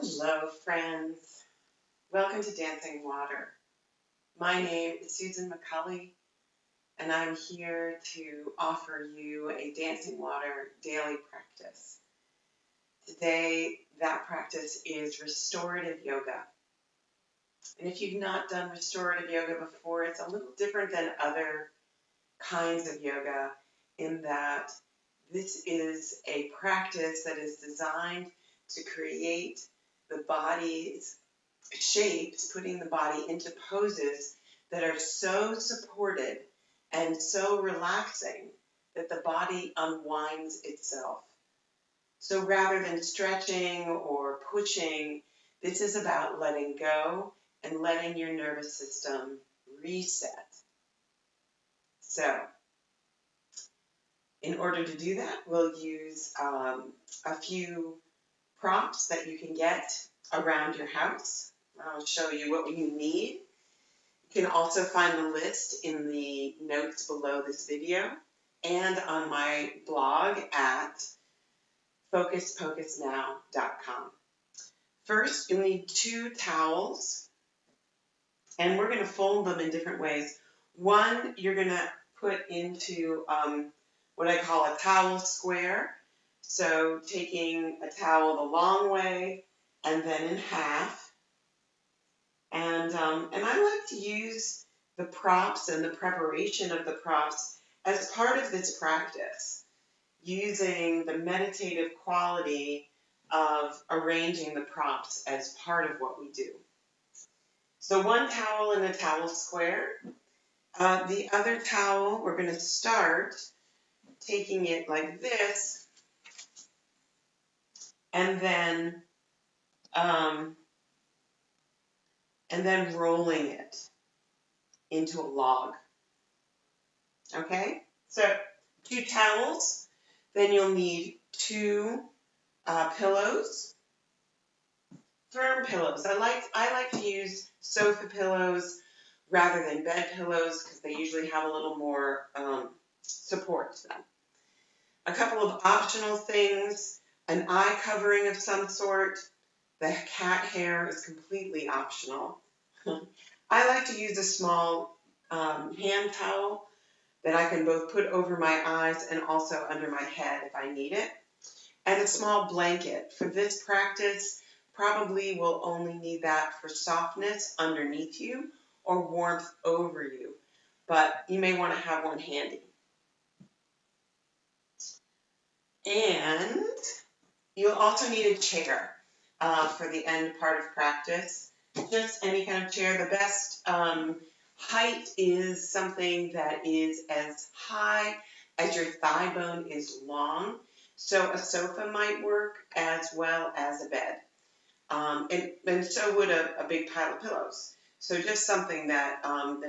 Hello, friends. Welcome to Dancing Water. My name is Susan McCulley, and I'm here to offer you a Dancing Water daily practice. Today, that practice is restorative yoga. And if you've not done restorative yoga before, it's a little different than other kinds of yoga in that this is a practice that is designed to create the body's shapes, putting the body into poses that are so supported and so relaxing that the body unwinds itself. So rather than stretching or pushing, this is about letting go and letting your nervous system reset. So in order to do that, we'll use a few props that you can get around your house. I'll show you what you need. You can also find the list in the notes below this video and on my blog at focuspocusnow.com. First, you'll need 2 towels, and we're going to fold them in different ways. One, you're going to put into what I call a towel square. So taking a towel the long way and then in half. And I like to use the props and the preparation of the props as part of this practice, using the meditative quality of arranging the props as part of what we do. So 1 towel in a towel square. The other towel, we're going to start taking it like this, and then rolling it into a log. Okay? So 2 towels, then you'll need 2 pillows, firm pillows. I like to use sofa pillows rather than bed pillows because they usually have a little more support to them. A couple of optional things, an eye covering of some sort. The cat hair is completely optional. I like to use a small hand towel that I can both put over my eyes and also under my head if I need it. And a small blanket. For this practice, probably will only need that for softness underneath you or warmth over you. But you may want to have one handy. And you'll also need a chair for the end part of practice. Just any kind of chair. The best height is something that is as high as your thigh bone is long. So a sofa might work as well as a bed. And so would a big pile of pillows. So just something that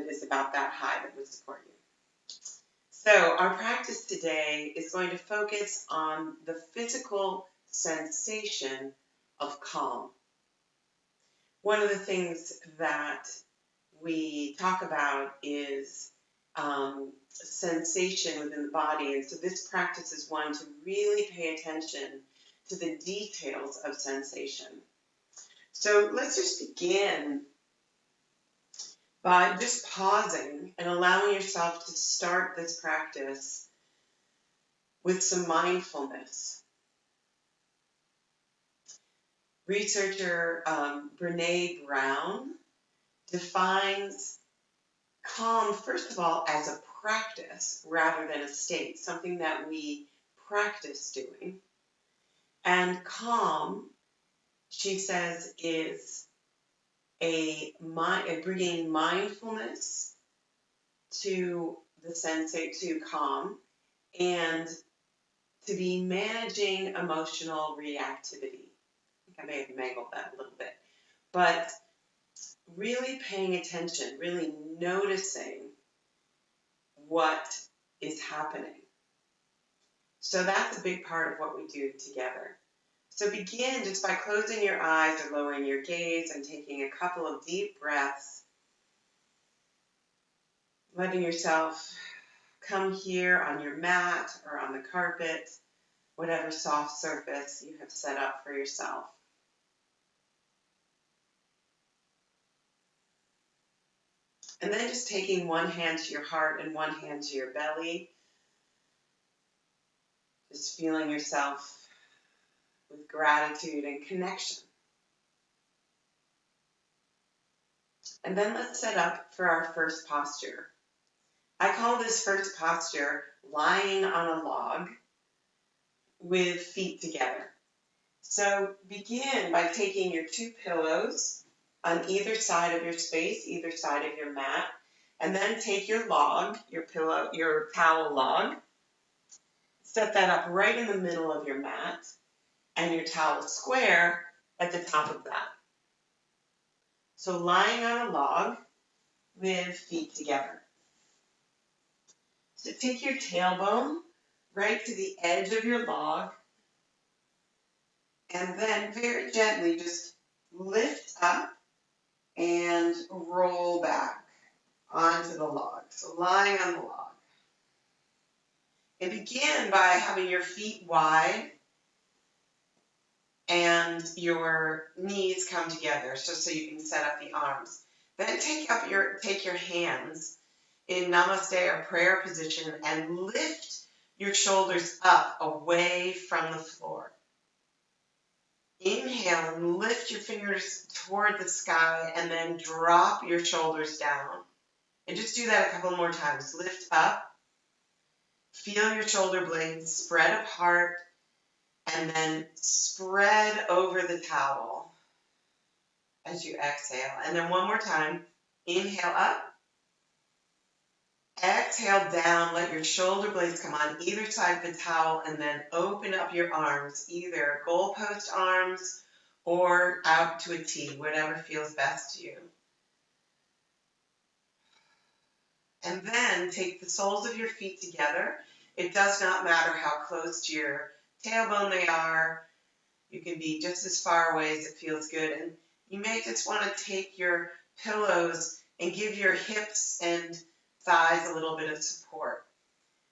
is about that high that would support you. So our practice today is going to focus on the physical sensation of calm. One of the things that we talk about is sensation within the body. And so this practice is one to really pay attention to the details of sensation. So let's just begin by just pausing and allowing yourself to start this practice with some mindfulness. Researcher Brene Brown defines calm, first of all, as a practice rather than a state, something that we practice doing. And calm, she says, is bringing mindfulness to to calm, and to be managing emotional reactivity. I think I may have mangled that a little bit. But really paying attention, really noticing what is happening. So that's a big part of what we do together. So begin just by closing your eyes or lowering your gaze and taking a couple of deep breaths, letting yourself come here on your mat or on the carpet, whatever soft surface you have set up for yourself. And then just taking one hand to your heart and one hand to your belly. Just feeling yourself with gratitude and connection. And then let's set up for our first posture. I call this first posture lying on a log with feet together. So begin by taking your two pillows on either side of your space, either side of your mat, and then take your log, your towel log, set that up right in the middle of your mat, and your towel square at the top of that. So lying on a log with feet together. So take your tailbone right to the edge of your log, and then very gently just lift up and roll back onto the log. So lying on the log. And begin by having your feet wide and your knees come together so you can set up the arms. Then take your hands in Namaste or prayer position and lift your shoulders up away from the floor. Inhale and lift your fingers toward the sky and then drop your shoulders down. And just do that a couple more times. Lift up, feel your shoulder blades spread apart, and then spread over the towel as you exhale. And then one more time. Inhale up. Exhale down. Let your shoulder blades come on either side of the towel, and then open up your arms, either goalpost arms or out to a T, whatever feels best to you. And then take the soles of your feet together. It does not matter how close to your tailbone they are. You can be just as far away as it feels good. And you may just want to take your pillows and give your hips and thighs a little bit of support.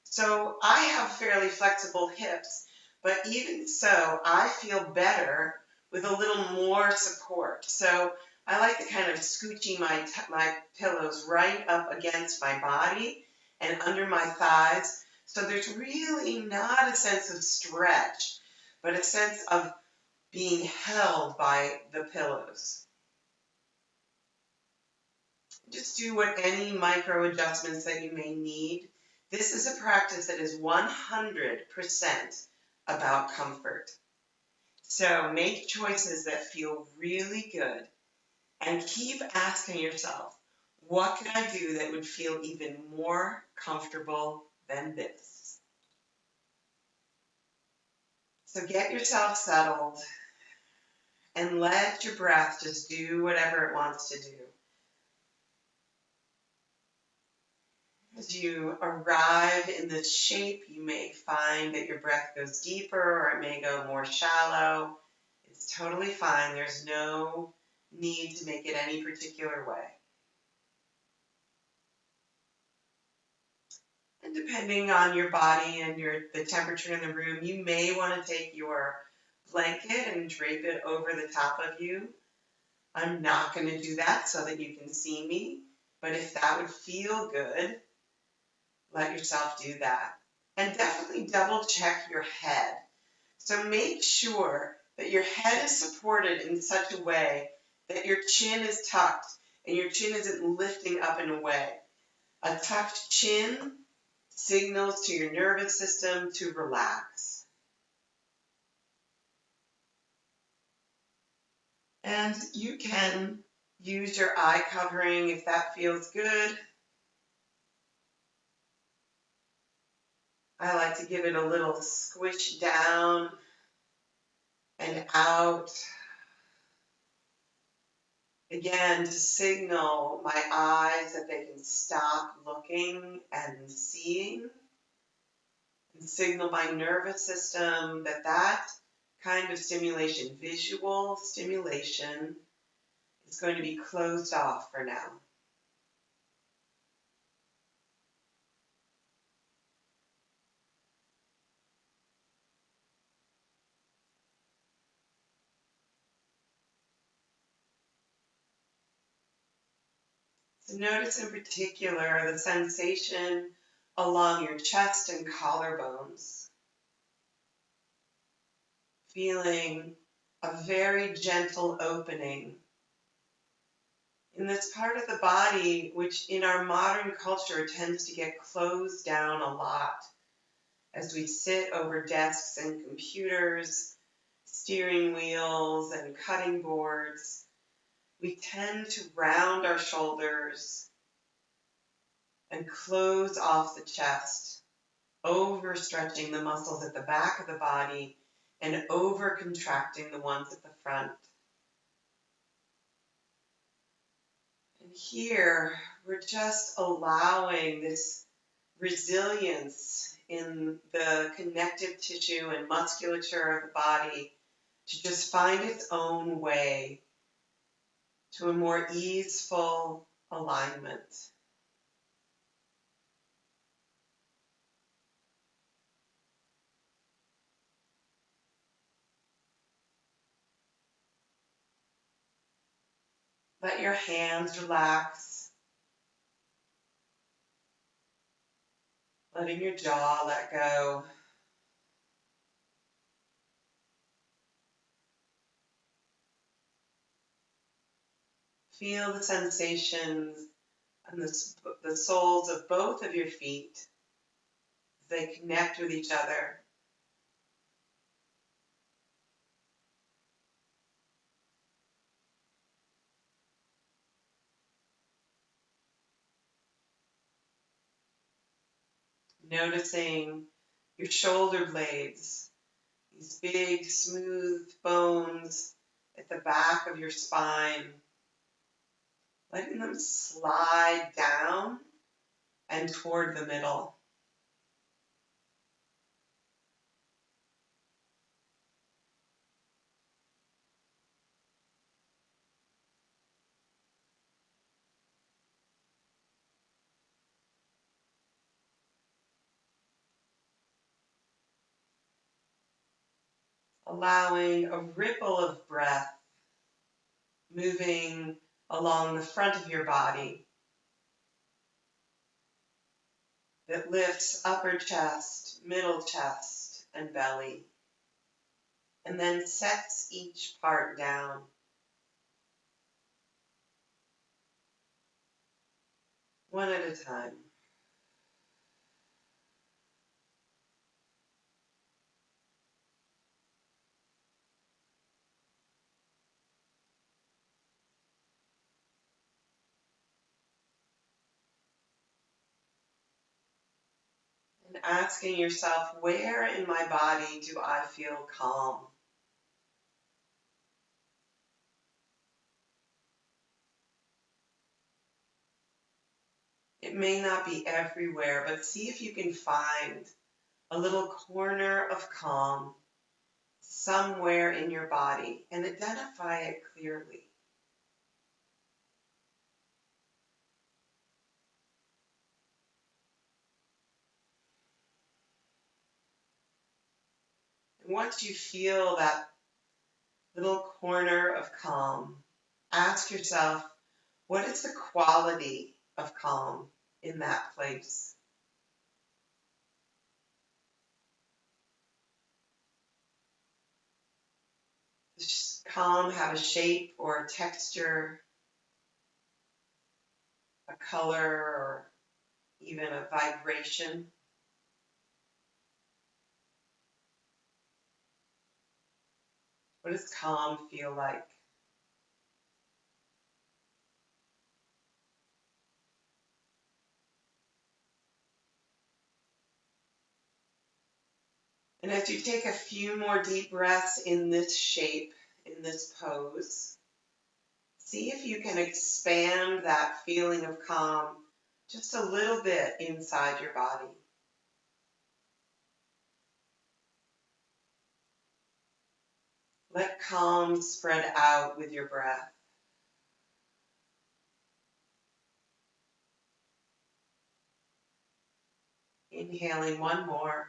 So I have fairly flexible hips, but even so, I feel better with a little more support. So I like to kind of scoochie my pillows right up against my body and under my thighs. So there's really not a sense of stretch, but a sense of being held by the pillows. Just do what any micro adjustments that you may need. This is a practice that is 100% about comfort. So make choices that feel really good and keep asking yourself, what can I do that would feel even more comfortable than this? So get yourself settled and let your breath just do whatever it wants to do. As you arrive in this shape, you may find that your breath goes deeper or it may go more shallow. It's totally fine. There's no need to make it any particular way. And depending on your body and the temperature in the room, you may want to take your blanket and drape it over the top of you. I'm not going to do that so that you can see me, but if that would feel good, let yourself do that. And definitely double check your head. So make sure that your head is supported in such a way that your chin is tucked and your chin isn't lifting up and away. A tucked chin signals to your nervous system to relax. And you can use your eye covering if that feels good. I like to give it a little squish down and out. Again, to signal my eyes that they can stop looking and seeing. And signal my nervous system that that kind of stimulation, visual stimulation, is going to be closed off for now. So notice in particular the sensation along your chest and collarbones, feeling a very gentle opening in this part of the body, which in our modern culture tends to get closed down a lot as we sit over desks and computers, steering wheels and cutting boards. We tend to round our shoulders and close off the chest, overstretching the muscles at the back of the body and over-contracting the ones at the front. And here, we're just allowing this resilience in the connective tissue and musculature of the body to just find its own way to a more easeful alignment. Let your hands relax, letting your jaw let go. Feel the sensations and the soles of both of your feet as they connect with each other. Noticing your shoulder blades, these big, smooth bones at the back of your spine, letting them slide down and toward the middle. Allowing a ripple of breath moving along the front of your body that lifts upper chest, middle chest, and belly, and then sets each part down. One at a time. And asking yourself, where in my body do I feel calm? It may not be everywhere, but see if you can find a little corner of calm somewhere in your body and identify it clearly. And once you feel that little corner of calm, ask yourself, what is the quality of calm in that place? Does calm have a shape or a texture, a color, or even a vibration? What does calm feel like? And as you take a few more deep breaths in this shape, in this pose, see if you can expand that feeling of calm just a little bit inside your body. Let calm spread out with your breath. Inhaling one more.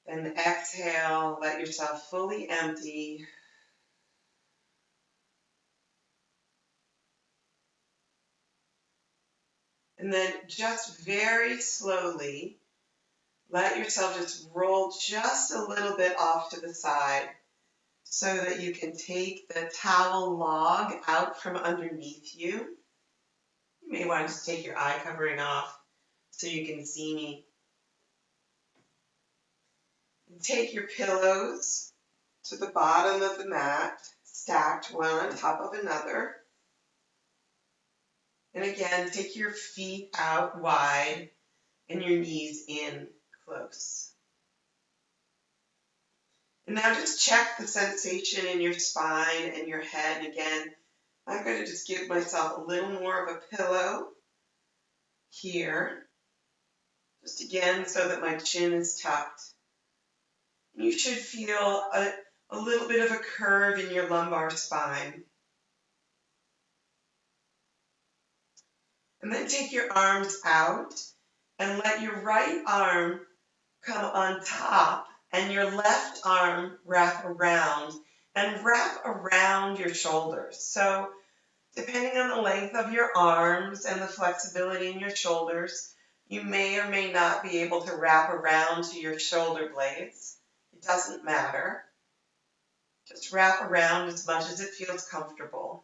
Then exhale, let yourself fully empty. And then just very slowly, let yourself just roll just a little bit off to the side so that you can take the towel log out from underneath you. You may want to just take your eye covering off so you can see me. And take your pillows to the bottom of the mat, stacked one on top of another. And again, take your feet out wide and your knees in close. And now just check the sensation in your spine and your head. And again, I'm going to just give myself a little more of a pillow here. Just again, so that my chin is tucked. And you should feel a little bit of a curve in your lumbar spine. And then take your arms out and let your right arm come on top and your left arm wrap around your shoulders. So depending on the length of your arms and the flexibility in your shoulders, you may or may not be able to wrap around to your shoulder blades. It doesn't matter. Just wrap around as much as it feels comfortable.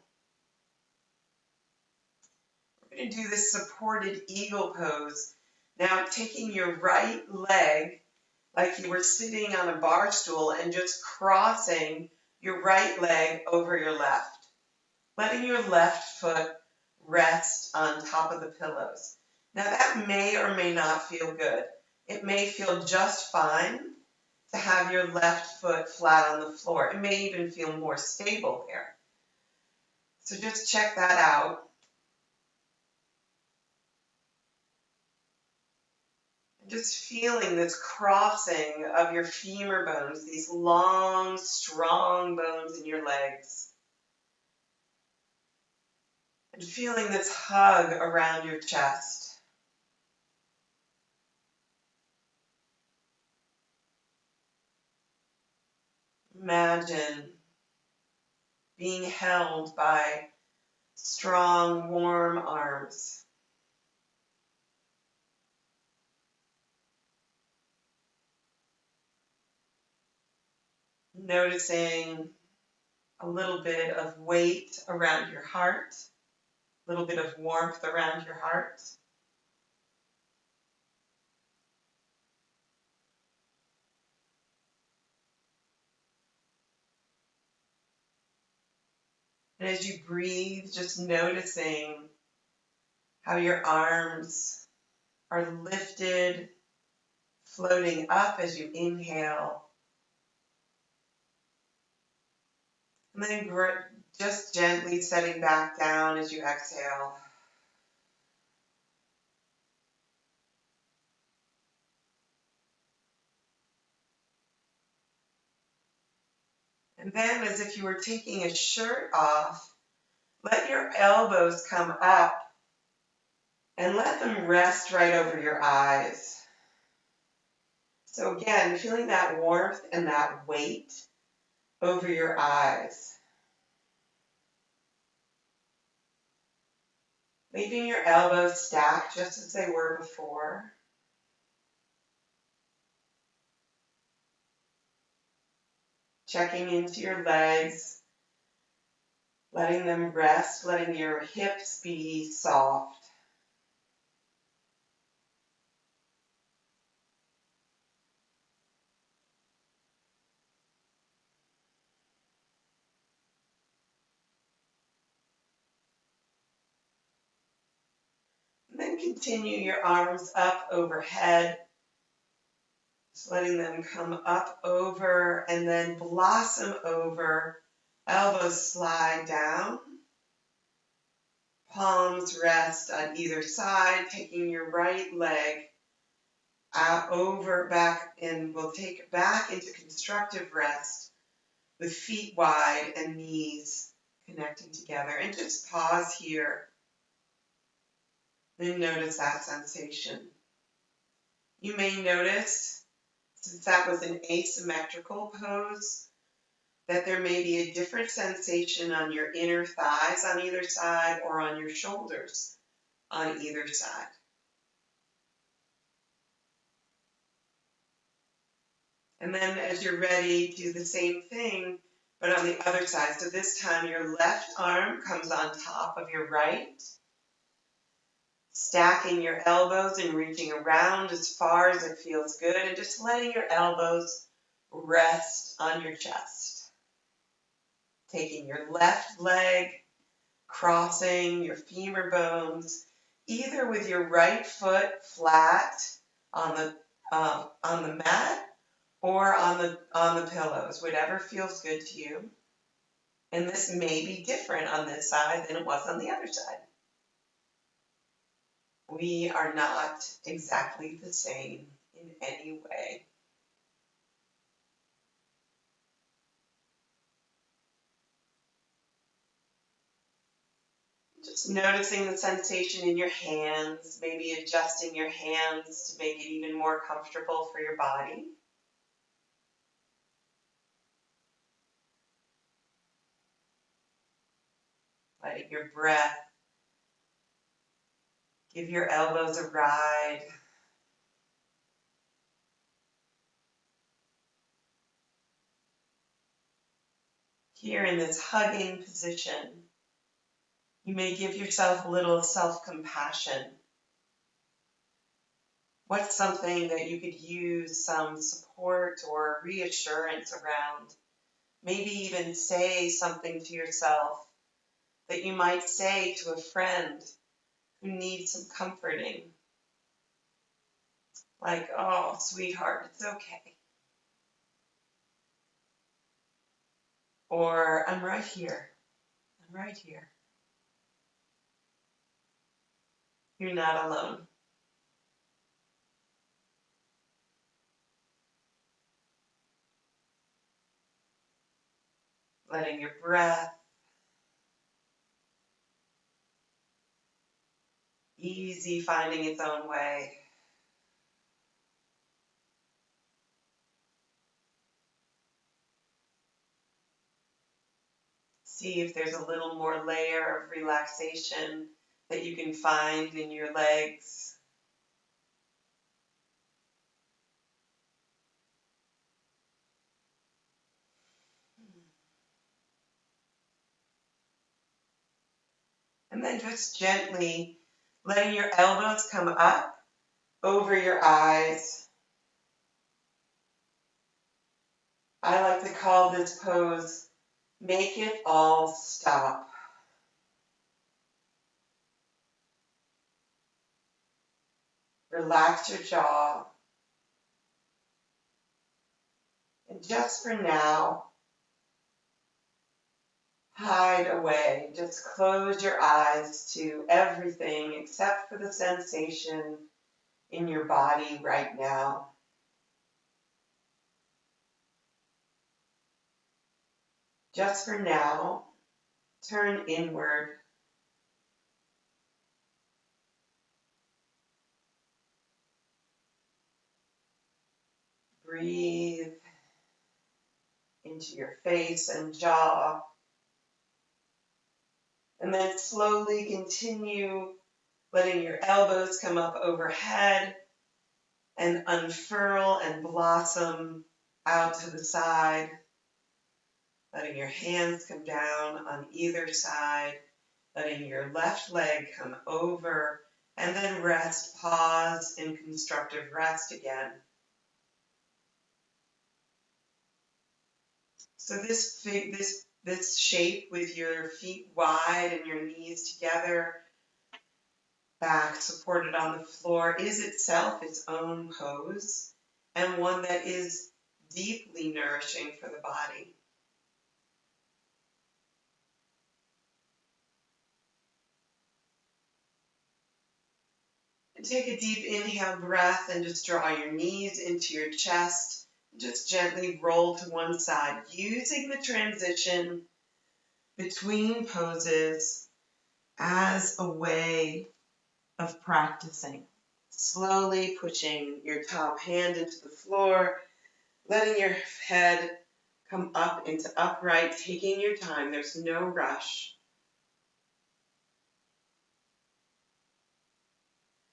We're going to do this supported eagle pose. Now taking your right leg like you were sitting on a bar stool and just crossing your right leg over your left. Letting your left foot rest on top of the pillows. Now that may or may not feel good. It may feel just fine to have your left foot flat on the floor. It may even feel more stable there. So just check that out. Just feeling this crossing of your femur bones, these long, strong bones in your legs. And feeling this hug around your chest. Imagine being held by strong, warm arms. Noticing a little bit of weight around your heart, a little bit of warmth around your heart. And as you breathe, just noticing how your arms are lifted, floating up as you inhale. And then just gently setting back down as you exhale. And then, as if you were taking a shirt off, let your elbows come up and let them rest right over your eyes. So again, feeling that warmth and that weight over your eyes. Leaving your elbows stacked just as they were before. Checking into your legs, letting them rest, letting your hips be soft. And then continue your arms up overhead, just letting them come up over and then blossom over. Elbows slide down. Palms rest on either side, taking your right leg out over back, and we'll take it back into constructive rest with feet wide and knees connecting together. And just pause here and notice that sensation. You may notice, since that was an asymmetrical pose, that there may be a different sensation on your inner thighs on either side or on your shoulders on either side. And then as you're ready, do the same thing, but on the other side. So this time your left arm comes on top of your right, stacking your elbows and reaching around as far as it feels good, and just letting your elbows rest on your chest. Taking your left leg, crossing your femur bones, either with your right foot flat on the mat or on the pillows, whatever feels good to you. And this may be different on this side than it was on the other side. We are not exactly the same in any way. Just noticing the sensation in your hands, maybe adjusting your hands to make it even more comfortable for your body. Letting your breath give your elbows a ride. Here in this hugging position, you may give yourself a little self-compassion. What's something that you could use some support or reassurance around? Maybe even say something to yourself that you might say to a friend who needs some comforting. Like, oh, sweetheart, it's okay. Or, I'm right here. I'm right here. You're not alone. Letting your breath easy, finding its own way. See if there's a little more layer of relaxation that you can find in your legs. And then just gently letting your elbows come up over your eyes. I like to call this pose, make it all stop. Relax your jaw. And just for now, hide away. Just close your eyes to everything except for the sensation in your body right now. Just for now, turn inward. Breathe into your face and jaw. And then slowly continue letting your elbows come up overhead and unfurl and blossom out to the side. Letting your hands come down on either side. Letting your left leg come over and then rest, pause in constructive rest again. So this shape with your feet wide and your knees together, back supported on the floor, is itself its own pose and one that is deeply nourishing for the body. And take a deep inhale breath and just draw your knees into your chest. Just gently roll to one side, using the transition between poses as a way of practicing. Slowly pushing your top hand into the floor, letting your head come up into upright, taking your time. There's no rush.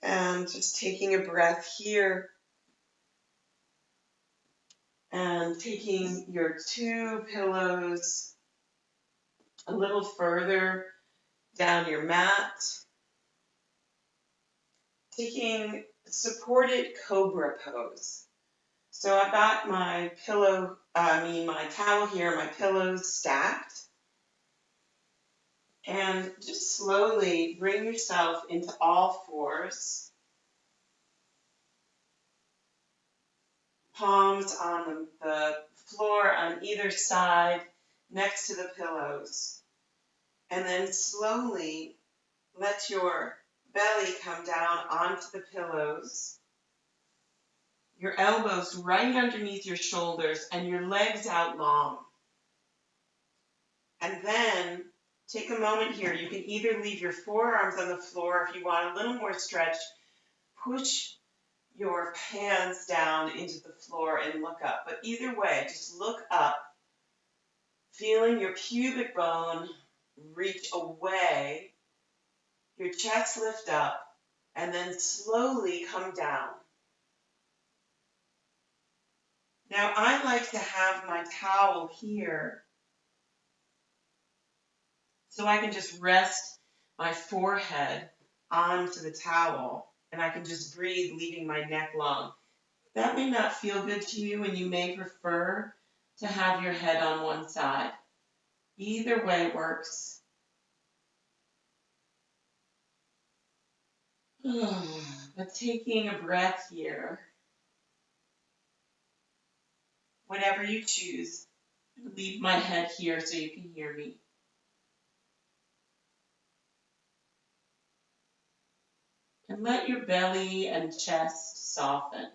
And just taking a breath here and taking your two pillows a little further down your mat. Taking supported cobra pose. So I've got my my towel here, my pillows stacked. And just slowly bring yourself into all fours. Palms on the floor on either side next to the pillows. And then slowly let your belly come down onto the pillows. Your elbows right underneath your shoulders and your legs out long. And then take a moment here. You can either leave your forearms on the floor if you want a little more stretch. Push your hands down into the floor and look up. But either way, just look up, feeling your pubic bone reach away, your chest lift up, and then slowly come down. Now, I like to have my towel here so I can just rest my forehead onto the towel and I can just breathe, leaving my neck long. That may not feel good to you, and you may prefer to have your head on one side. Either way works. But taking a breath here, whatever you choose, leave my head here so you can hear me. And let your belly and chest soften.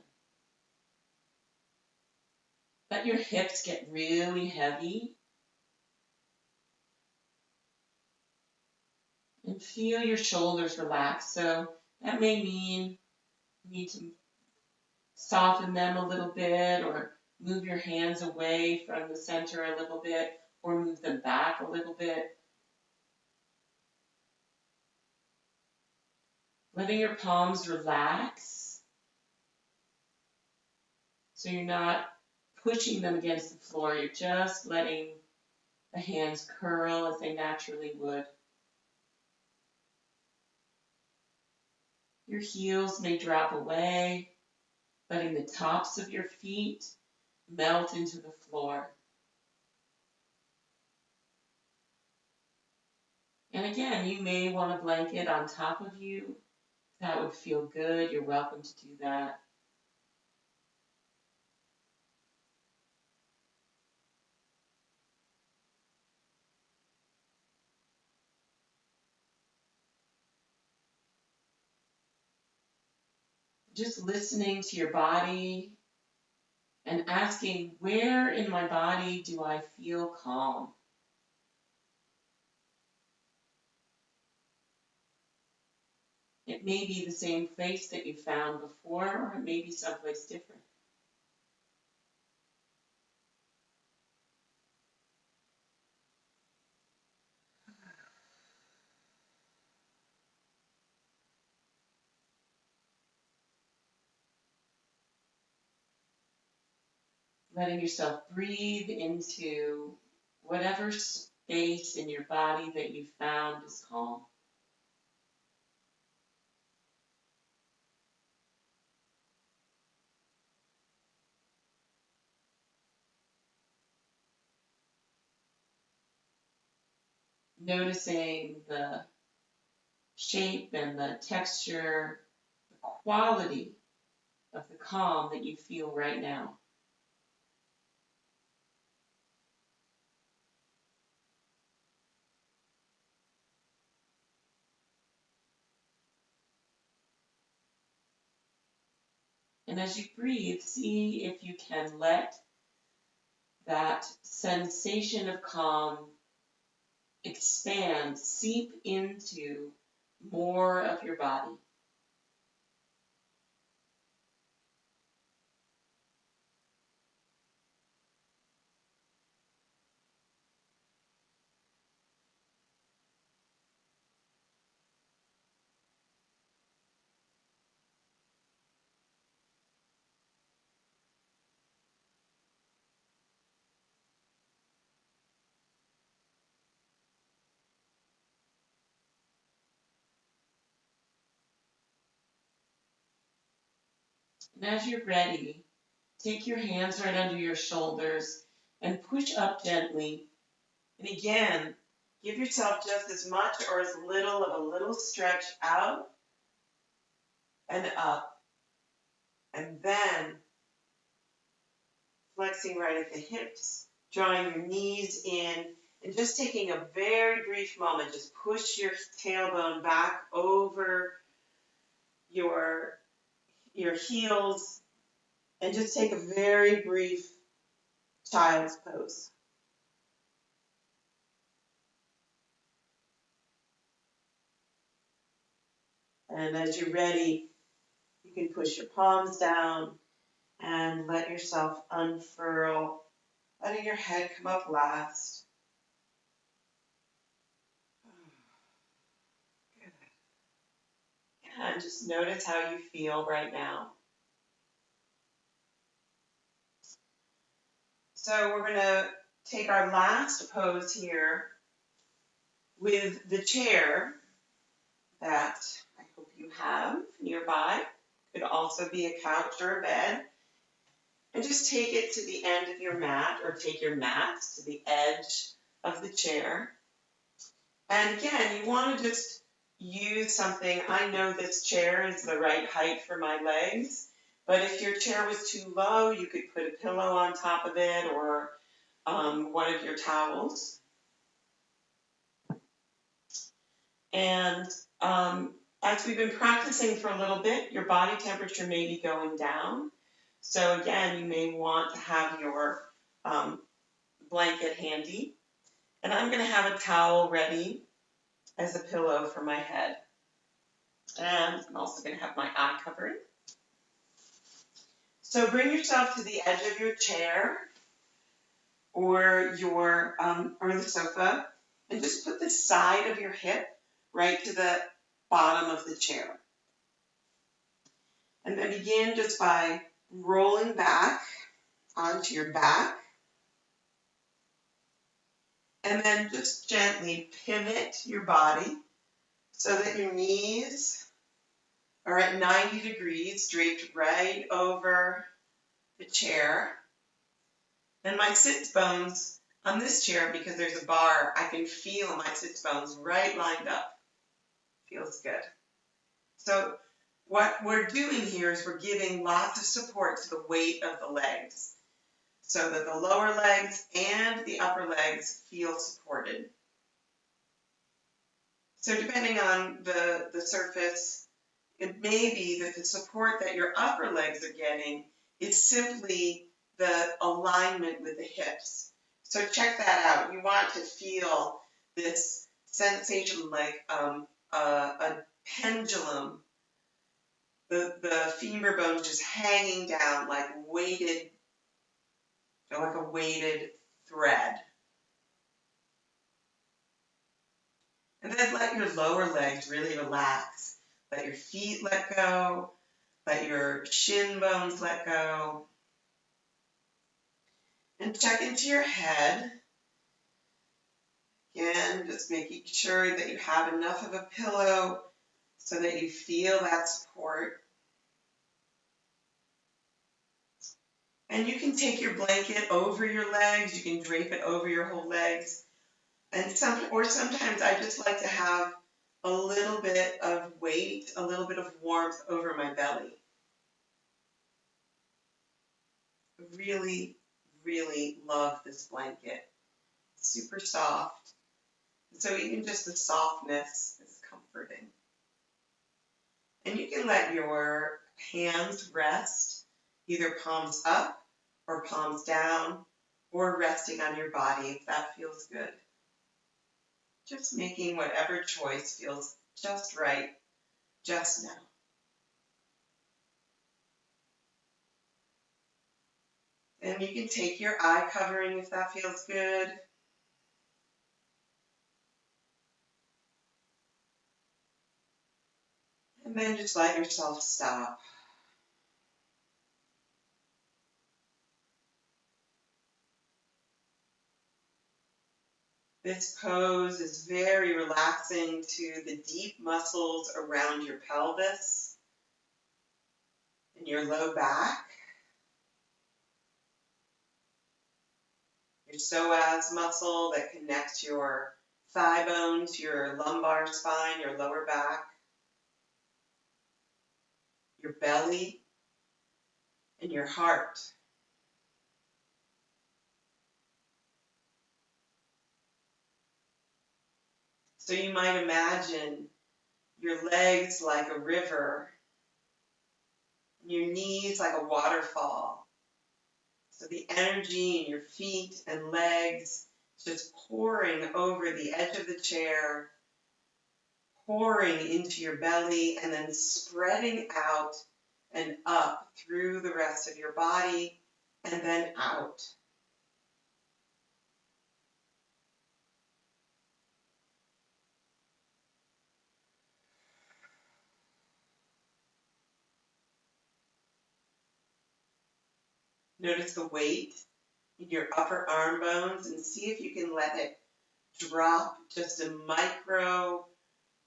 Let your hips get really heavy. And feel your shoulders relax. So that may mean you need to soften them a little bit, or move your hands away from the center a little bit, or move them back a little bit. Letting your palms relax so you're not pushing them against the floor. You're just letting the hands curl as they naturally would. Your heels may drop away, letting the tops of your feet melt into the floor. And again, you may want a blanket on top of you. That would feel good. You're welcome to do that. Just listening to your body and asking, where in my body do I feel calm? It may be the same place that you found before, or it may be someplace different. Letting yourself breathe into whatever space in your body that you found is calm. Noticing the shape and the texture, the quality of the calm that you feel right now. And as you breathe, see if you can let that sensation of calm expand, seep into more of your body. And as you're ready, take your hands right under your shoulders and push up gently. And again, give yourself just as much or as little of a little stretch out and up. And then flexing right at the hips, drawing your knees in, and just taking a very brief moment. Just push your tailbone back over your heels and just take a very brief child's pose. And as you're ready, you can push your palms down and let yourself unfurl, letting your head come up last. Good. And just notice how you feel right now. So we're going to take our last pose here with the chair that I hope you have nearby. Could also be a couch or a bed. And just take it to the end of your mat, or take your mat to the edge of the chair. And again, you want to just use something. I know this chair is the right height for my legs, but if your chair was too low, you could put a pillow on top of it, or one of your towels. And as we've been practicing for a little bit, your body temperature may be going down. So again, you may want to have your blanket handy. And I'm going to have a towel ready as a pillow for my head. And I'm also going to have my eye covering. So bring yourself to the edge of your chair or the sofa, and just put the side of your hip right to the bottom of the chair. And then begin just by rolling back onto your back. And then just gently pivot your body so that your knees are at 90 degrees, draped right over the chair. And my sits bones on this chair, because there's a bar, I can feel my sits bones right lined up. Feels good. So what we're doing here is we're giving lots of support to the weight of the legs, so that the lower legs and the upper legs feel supported. So depending on the surface, it may be that the support that your upper legs are getting is simply the alignment with the hips. So check that out. You want to feel this sensation like a pendulum, the femur bones just hanging down like a weighted thread. And then let your lower legs really relax. Let your feet let go. Let your shin bones let go. And check into your head. Again, just making sure that you have enough of a pillow so that you feel that support. And you can take your blanket over your legs. You can drape it over your whole legs. And sometimes I just like to have a little bit of weight, a little bit of warmth over my belly. I really, really love this blanket. It's super soft. So even just the softness is comforting. And you can let your hands rest, either palms up or palms down, or resting on your body if that feels good. Just making whatever choice feels just right, just now. And you can take your eye covering if that feels good. And then just let yourself stop. This pose is very relaxing to the deep muscles around your pelvis. in your low back, your psoas muscle that connects your thigh bone to your lumbar spine, your lower back, your belly, and your heart. So you might imagine your legs like a river, your knees like a waterfall. So the energy in your feet and legs just pouring over the edge of the chair, pouring into your belly, and then spreading out and up through the rest of your body, and then out. Notice the weight in your upper arm bones and see if you can let it drop just a micro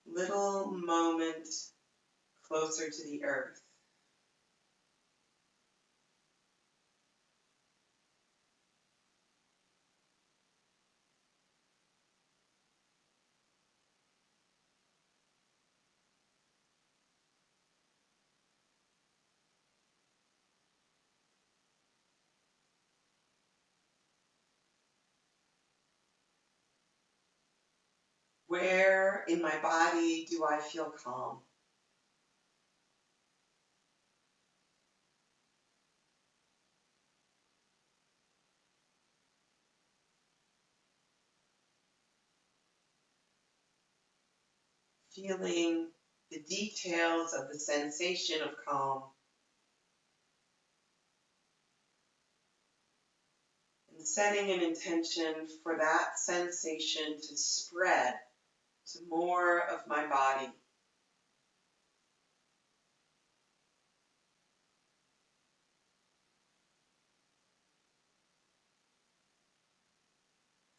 little moment closer to the earth. Where in my body do I feel calm? Feeling the details of the sensation of calm. And setting an intention for that sensation to spread to more of my body.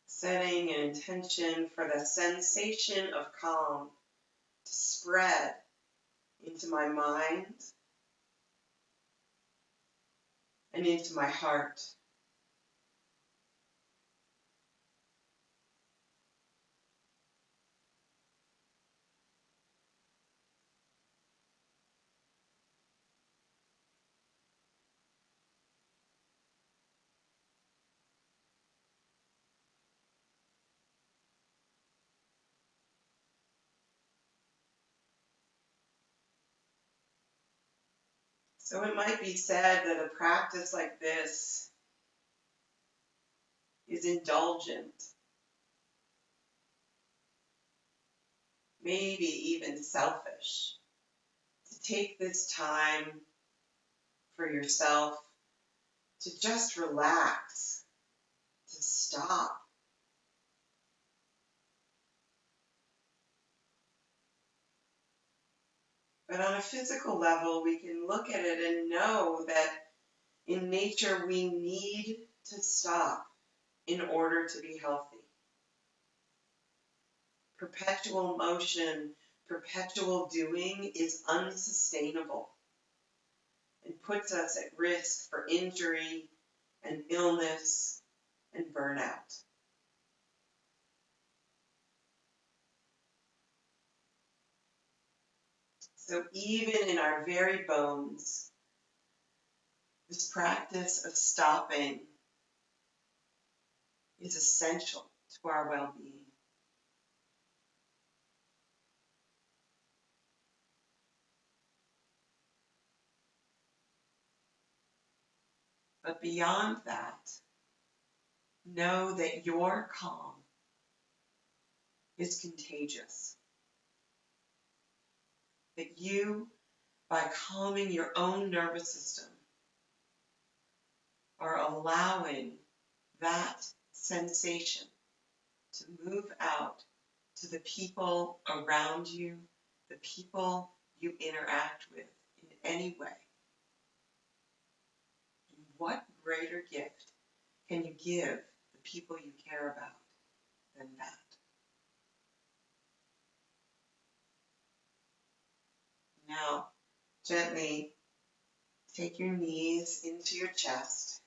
Setting an intention for the sensation of calm to spread into my mind and into my heart. So it might be said that a practice like this is indulgent, maybe even selfish. To take this time for yourself to just relax, to stop. But on a physical level, we can look at it and know that in nature we need to stop in order to be healthy. Perpetual motion, perpetual doing is unsustainable and puts us at risk for injury and illness and burnout. So even in our very bones, this practice of stopping is essential to our well-being. But beyond that, know that your calm is contagious. That you, by calming your own nervous system, are allowing that sensation to move out to the people around you, the people you interact with in any way. And what greater gift can you give the people you care about than that? Now, gently Take your knees into your chest.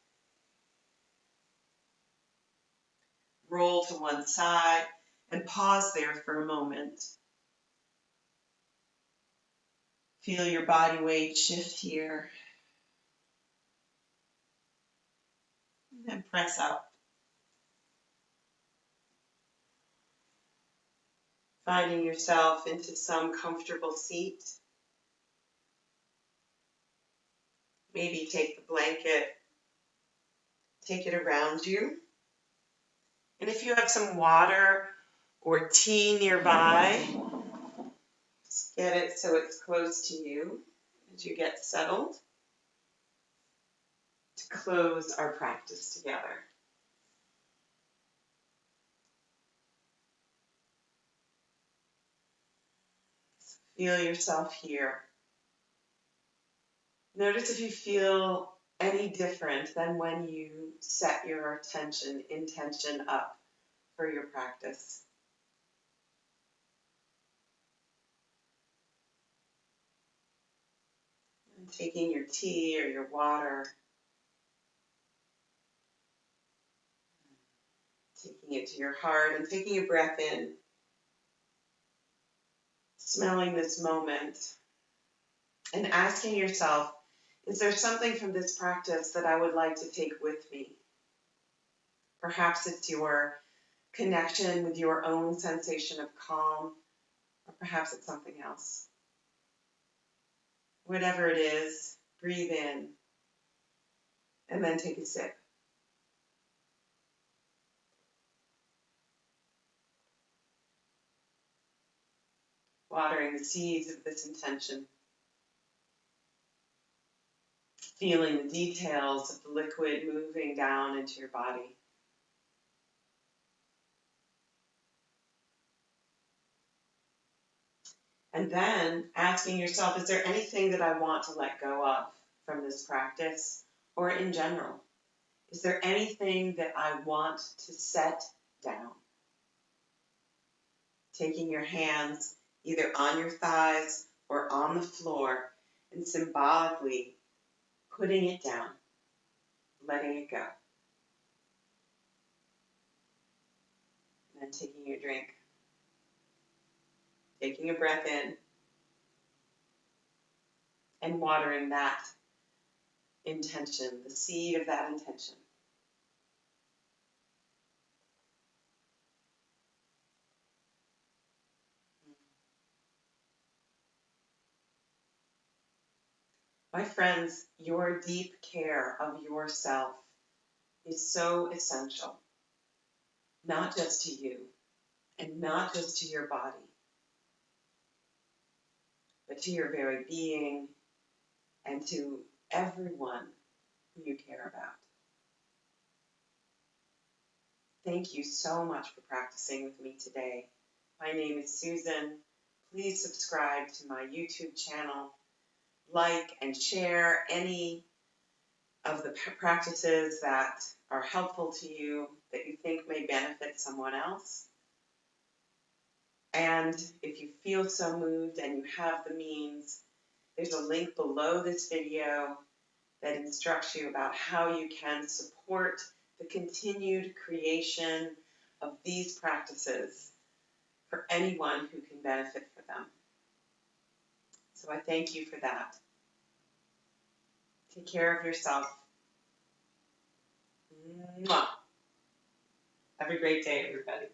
Roll to one side and pause there for a moment. Feel your body weight shift here. And then press up. Finding yourself into some comfortable seat. Maybe take the blanket, take it around you. And if you have some water or tea nearby, just get it so it's close to you as you get settled to close our practice together. Feel yourself here. Notice if you feel any different than when you set your intention up for your practice. And taking your tea or your water, taking it to your heart and taking a breath in, smelling this moment and asking yourself, is there something from this practice that I would like to take with me? Perhaps it's your connection with your own sensation of calm, or perhaps it's something else. Whatever it is, breathe in and then take a sip. Watering the seeds of this intention. Feeling the details of the liquid moving down into your body. And then asking yourself, is there anything that I want to let go of from this practice or in general? Is there anything that I want to set down? Taking your hands either on your thighs or on the floor and symbolically putting it down, letting it go. And then taking your drink, taking a breath in, and watering that intention, the seed of that intention. My friends, your deep care of yourself is so essential, not just to you and not just to your body, but to your very being and to everyone who you care about. Thank you so much for practicing with me today. My name is Susan. Please subscribe to my YouTube channel, like and share any of the practices that are helpful to you, that you think may benefit someone else. And if you feel so moved and you have the means, there's a link below this video that instructs you about how you can support the continued creation of these practices for anyone who can benefit from them. So I thank you for that. Take care of yourself. Mwah. Have a great day, everybody.